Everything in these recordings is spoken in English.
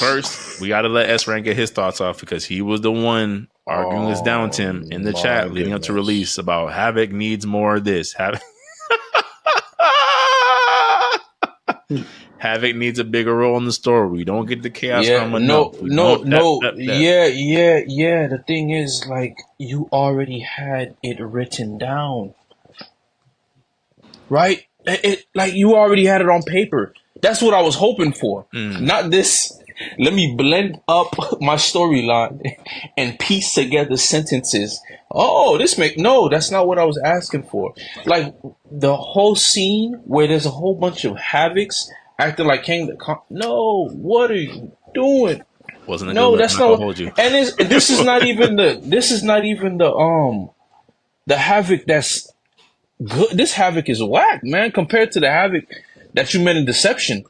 first, we got to let S-Rank get his thoughts off because he was the one arguing this down to him in the chat leading up to release about Havik needs more of this. Havik needs a bigger role in the story. We don't get the chaos from enough. No. Yeah. The thing is, like, you already had it written down, right? Like you already had it on paper. That's what I was hoping for. Not this. Let me blend up my storyline and piece together sentences. Oh, that's not what I was asking for. Like the whole scene where there's a whole bunch of Haviks acting like King. No, what are you doing? Wasn't a no, good that's look. not. Hold you. And this is not even the. This is not even the Havik that's good. This Havik is whack, man, compared to the Havik that you met in Deception.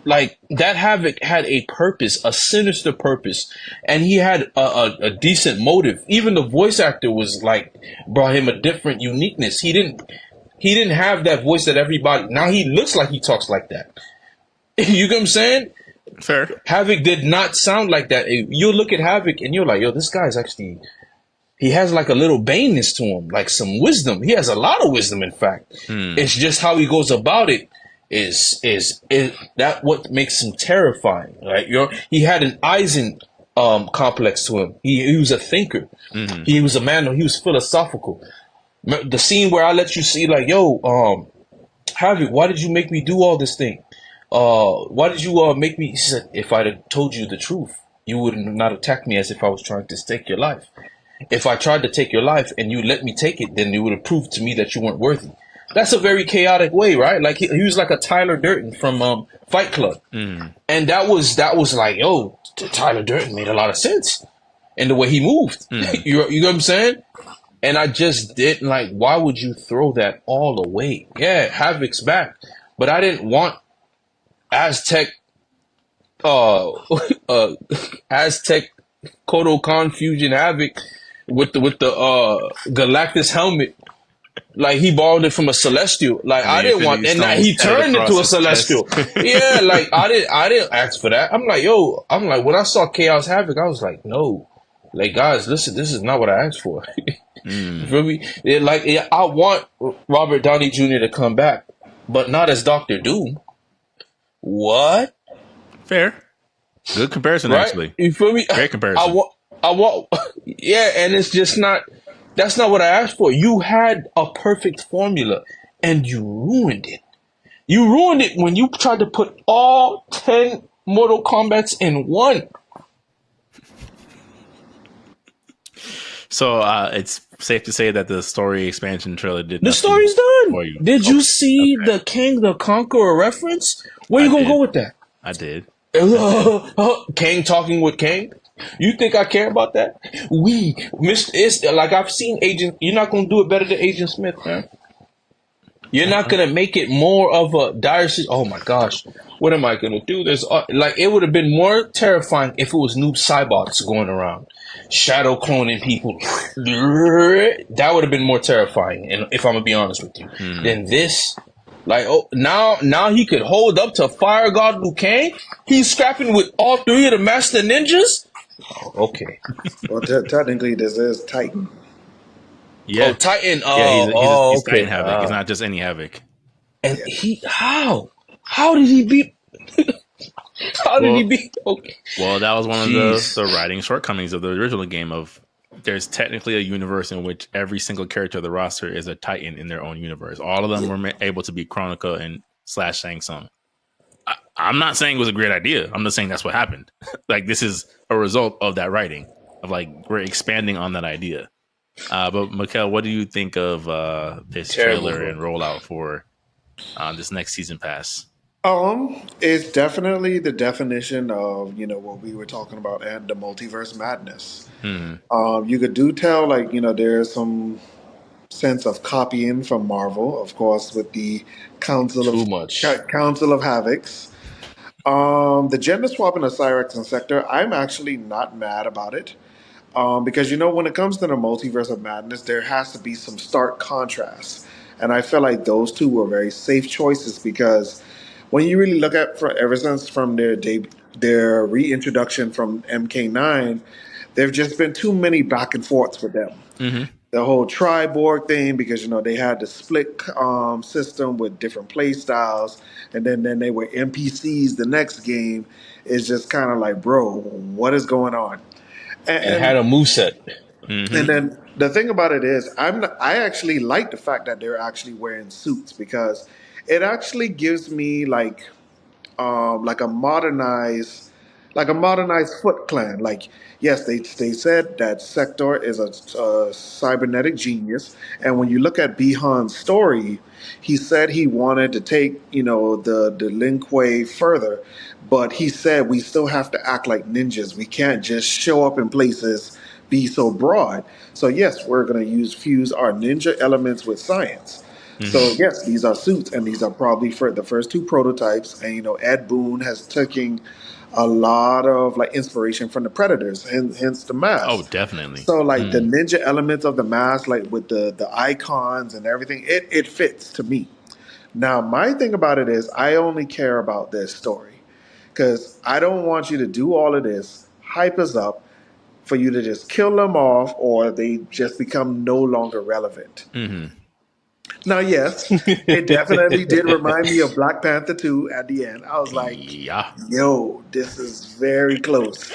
Like that Havik had a purpose, a sinister purpose, and he had a decent motive. Even the voice actor was like brought him a different uniqueness. He didn't have that voice that everybody. Now he looks like he talks like that. You get what I'm saying? Fair. Havik did not sound like that. You look at Havik and you're like, yo, this guy's actually. He has like a little baneness to him, like some wisdom. He has a lot of wisdom, in fact. It's just how he goes about it. Is that what makes him terrifying? Right? He had an Eisen complex to him. He was a thinker. He was a man. He was philosophical. The scene where I let you see, like, yo, Havik, why did you make me do all this thing? Why did you make me? He said, if I'd have told you the truth, you would not attack me as if I was trying to take your life. If I tried to take your life and you let me take it, then you would have proved to me that you weren't worthy. That's a very chaotic way, right? Like he was like a Tyler Durden from Fight Club, and that was like, yo, Tyler Durden made a lot of sense in the way he moved. You know what I'm saying? And I just didn't like. Why would you throw that all away? Yeah, Havik's back, but I didn't want Aztec, Aztec Kodokan fusion Havik with the Galactus helmet. Like he borrowed it from a celestial. Like I didn't want, and now he turned into a celestial. Yeah, like I didn't ask for that. I'm like when I saw Chaos Havik, I was like, no, like guys, listen, this is not what I asked for. You feel me? I want Robert Downey Jr. to come back, but not as Doctor Doom. What? Fair, good comparison, right? Actually. You feel me? Great comparison. I want, yeah, and it's just not. That's not what I asked for. You had a perfect formula, and you ruined it. You ruined it when you tried to put all 10 Mortal Kombats in one. So it's safe to say that the story expansion trailer did. The story's done. Did you see the King the Conqueror reference? Where you gonna go with that? I did. Kang talking with Kang? You think I care about that? It's like I've seen Agent. You're not gonna do it better than Agent Smith, man. You're not gonna make it more of a dire. Oh my gosh, what am I gonna do? There's like it would have been more terrifying if it was Noob Cybots going around, shadow cloning people. That would have been more terrifying. And if I'm gonna be honest with you, than this. Like, oh, now he could hold up to Fire God Liu Kang. He's scrapping with all three of the Master Ninjas. Oh, okay. Well, technically, this is Titan. Yeah. Oh, Titan. He's Okay. Titan Havik. He's not just any Havik. And how did he beat? How did he beat? Okay. Well, that was one of the writing shortcomings of the original game. Of there's technically a universe in which every single character of the roster is a Titan in their own universe. All of them were able to be Chronica and / Shang Tsung. I'm not saying it was a great idea. I'm just saying that's what happened. Like this is a result of that writing. Of like we're expanding on that idea. But Mikhail, what do you think of this trailer and rollout for this next season pass? It's definitely the definition of what we were talking about and the multiverse madness. You could tell like there's some sense of copying from Marvel, of course, with the Council of Haviks. The gender swapping of Cyrax and Sektor, I'm actually not mad about it. Because when it comes to the multiverse of madness, there has to be some stark contrast, and I feel like those two were very safe choices because when you really look at ever since from their their reintroduction from MK9, there've just been too many back and forths with them. The whole Triborg thing, because they had the split system with different play styles, and then they were NPCs the next game, is just kind of like, bro, what is going on? And had a moveset. And then the thing about it is, I actually like the fact that they're actually wearing suits, because it actually gives me like a modernized Foot Clan. Like, yes, they said that Sektor is a cybernetic genius, and when you look at Bihan's story, he said he wanted to take the Lin Kuei further, but he said we still have to act like ninjas. We can't just show up in places, be so broad. So yes, we're going to fuse our ninja elements with science. So yes, these are suits, and these are probably for the first two prototypes. And Ed Boon has taken a lot of like inspiration from the Predators, and hence the mask. Oh, definitely. So like the ninja elements of the mask, like with the icons and everything, it fits to me. Now my thing about it is, I only care about this story, because I don't want you to do all of this, hype us up, for you to just kill them off, or they just become no longer relevant. Now, yes, it definitely did remind me of Black Panther 2 at the end. I was like, Yeah. yo, this is very close.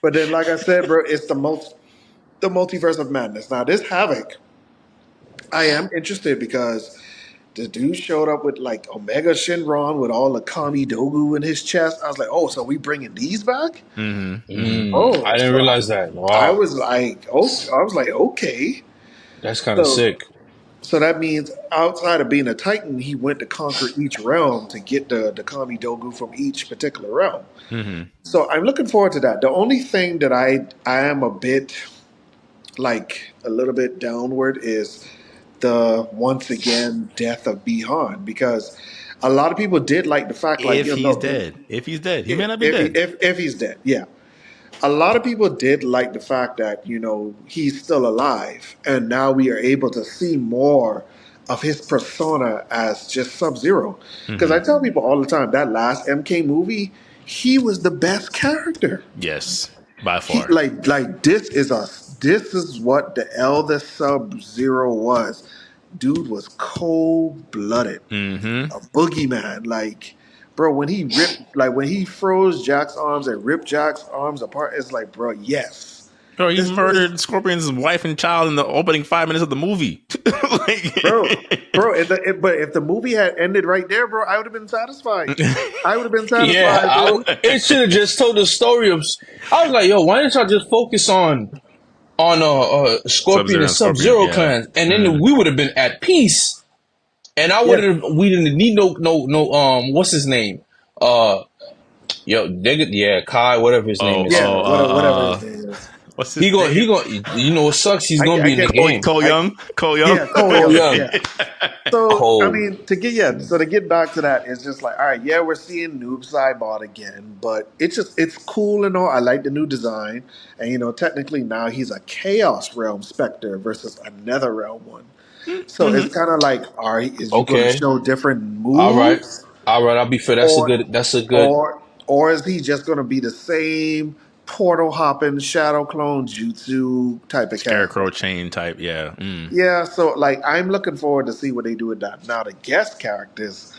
But then, like I said, bro, it's the multiverse of madness. Now, this Havoc, I am interested, because the dude showed up with like Omega Shinron with all the Kami Dogu in his chest. I was like, oh, so we bringing these back? Oh, I didn't realize that. Wow. I was like, okay. That's kind of sick. So that means outside of being a Titan, he went to conquer each realm to get the Kami Dogu from each particular realm. So I'm looking forward to that. The only thing that I am a bit, like, a little bit downward is the, once again, death of Bihan, because a lot of people did like the fact, like, if he's dead, he may not be dead. If he's dead, yeah. A lot of people did like the fact that he's still alive, and now we are able to see more of his persona as just Sub-Zero. Because I tell people all the time, that last MK movie, he was the best character. Yes, by far. This is what the elder Sub-Zero was. Dude was cold-blooded, a boogeyman. Like, bro, when he froze Jack's arms and ripped Jack's arms apart, it's like, bro, yes. Bro, he murdered Scorpion's wife and child in the opening 5 minutes of the movie. But if the movie had ended right there, bro, I would have been satisfied. Bro. It should have just told the story of. I was like, yo, why didn't y'all just focus on Scorpion and Sub-Zero clans, and then we would have been at peace. And we didn't need no what's his name? Kai, whatever his name is. Whatever his name is. What's his name? He going what sucks, he's gonna be in the game. Cole Young. Yeah, Cole Young. Yeah. So I mean, to get back to that, it's just like, all right, yeah, we're seeing Noob Saibot again, but it's cool and all. I like the new design, and technically now he's a Chaos Realm Spectre versus a Netherrealm one. So it's kind of like, all right, is you going to show different moves? All right, I'll be fair. That's a good. Or is he just going to be the same portal hopping shadow clone jutsu type of Scarecrow chain type? Yeah. Yeah. So like, I'm looking forward to see what they do with that. Now the guest characters.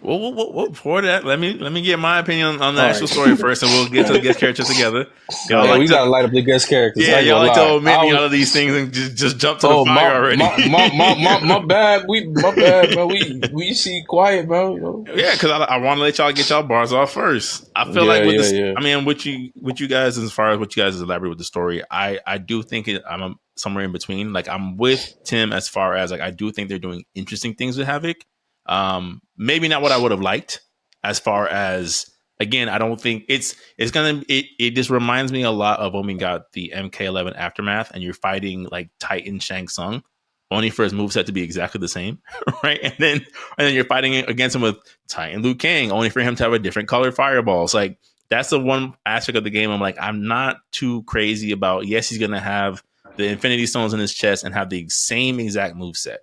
Well, before that, let me get my opinion on the actual story first, and we'll get to the guest characters together. We gotta light up the guest characters. Yeah, y'all like to omit me out of these things and just jump to the fire already. My bad. My bad, man. We see quiet, bro. Yeah, because I want to let y'all get y'all bars off first. I feel like with this, I mean, with you guys, as far as what you guys elaborate with the story, I do think I'm somewhere in between. Like, I'm with Tim as far as like, I do think they're doing interesting things with Havik. Maybe not what I would have liked, as far as, again, I don't think it just reminds me a lot of when we got the MK11 Aftermath and you're fighting like Titan Shang Tsung, only for his moveset to be exactly the same, right? And then you're fighting against him with Titan Liu Kang, only for him to have a different colored fireballs. Like, that's the one aspect of the game I'm like, I'm not too crazy about. Yes, he's gonna have the Infinity Stones in his chest and have the same exact moveset.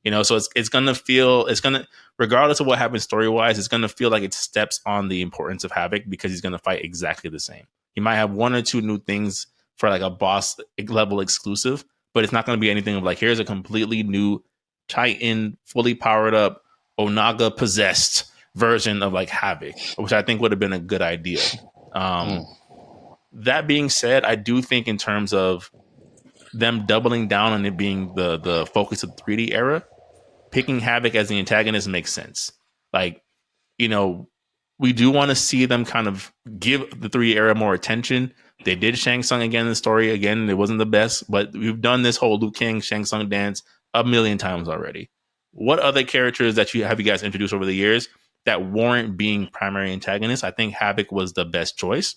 So it's gonna regardless of what happens story wise, it's gonna feel like it steps on the importance of Havik because he's gonna fight exactly the same. He might have one or two new things for like a boss level exclusive, but it's not gonna be anything of like, here's a completely new Titan, fully powered up, Onaga possessed version of like Havik, which I think would have been a good idea. That being said, I do think in terms of them doubling down on it being the focus of the 3D era, picking Havik as the antagonist makes sense. Like, we do want to see them kind of give the 3D era more attention. They did Shang Tsung again in the story. Again, it wasn't the best, but we've done this whole Liu Kang Shang Tsung dance a million times already. What other characters that you guys introduced over the years that warrant being primary antagonists? I think Havik was the best choice.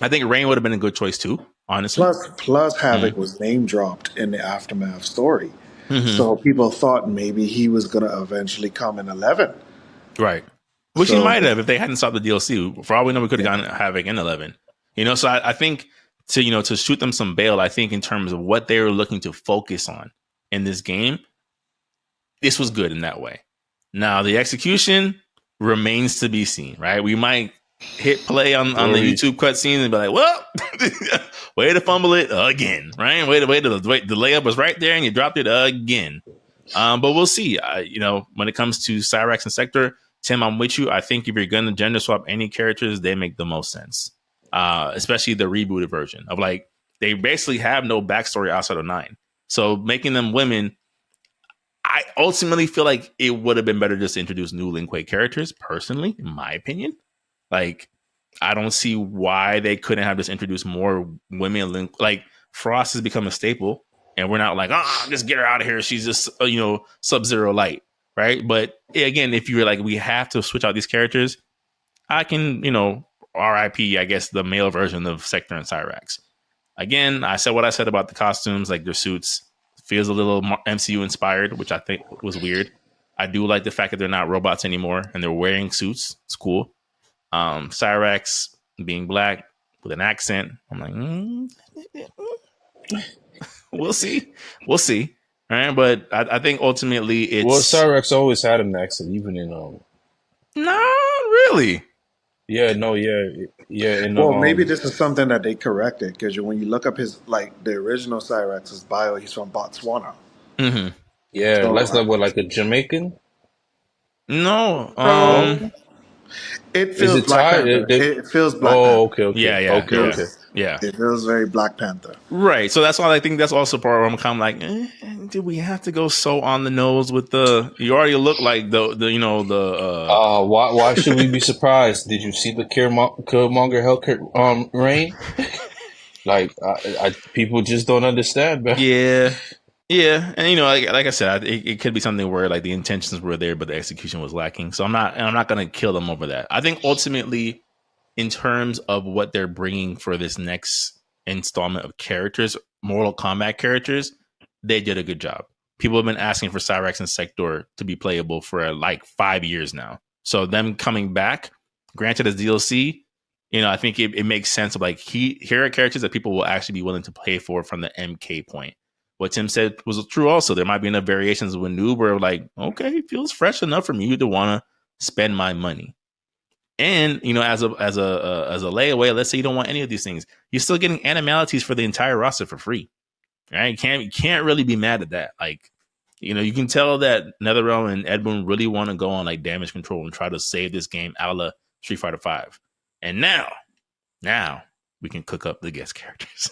I think Rain would have been a good choice too, honestly. Plus Havik was name dropped in the Aftermath story. So people thought maybe he was going to eventually come in 11. Right. Which he might have if they hadn't stopped the DLC. For all we know, we could have gotten Havik in 11. So I think to shoot them some bail, I think in terms of what they were looking to focus on in this game, this was good in that way. Now, the execution remains to be seen, right? We might hit play on the YouTube cutscenes and be like, well, way to fumble it again, right? The layup was right there and you dropped it again. But we'll see. When it comes to Cyrax and Sektor, Tim, I'm with you. I think if you're going to gender swap any characters, they make the most sense. Especially the rebooted version of like, they basically have no backstory outside of 9. So making them women, I ultimately feel like it would have been better just to introduce new Lin Kuei characters, personally, in my opinion. Like, I don't see why they couldn't have just introduced more women. Like, Frost has become a staple, and we're not like, just get her out of here. She's just, Sub-Zero light, right? But again, if you're like, we have to switch out these characters, I can, RIP, I guess, the male version of Sektor and Cyrax. Again, I said what I said about the costumes, like their suits. Feels a little MCU inspired, which I think was weird. I do like the fact that they're not robots anymore and they're wearing suits. It's cool. Cyrax being black with an accent. I'm like, we'll see. All right, but I think ultimately it's. Well, Cyrax always had an accent, even in No, really. Yeah. Well, maybe this is something that they corrected because when you look up the original Cyrax's bio, he's from Botswana. Mm-hmm. Yeah, so, that's like a Jamaican. No, it feels Black Panther. It feels Black Panther. Okay. Yeah. It feels very Black Panther. Right. So that's why I think that's also part where I'm kind of like, did we have to go so on the nose with you already look like why should we be surprised? Did you see the Killmonger Hellcat Rain? Like, people just don't understand, man. Yeah, and like I said, it could be something where like the intentions were there, but the execution was lacking. So I'm not gonna kill them over that. I think ultimately, in terms of what they're bringing for this next installment of characters, Mortal Kombat characters, they did a good job. People have been asking for Cyrax and Sektor to be playable for like 5 years now. So them coming back, granted as DLC, I think it makes sense of like here are characters that people will actually be willing to pay for from the MK point. What Tim said was true also. There might be enough variations with Noob where like, okay, it feels fresh enough for me to want to spend my money. And, as a layaway, let's say you don't want any of these things, you're still getting Animalities for the entire roster for free. Right? You can't really be mad at that. Like, you can tell that NetherRealm and Ed Boon really want to go on like damage control and try to save this game a la Street Fighter V. And now we can cook up the guest characters.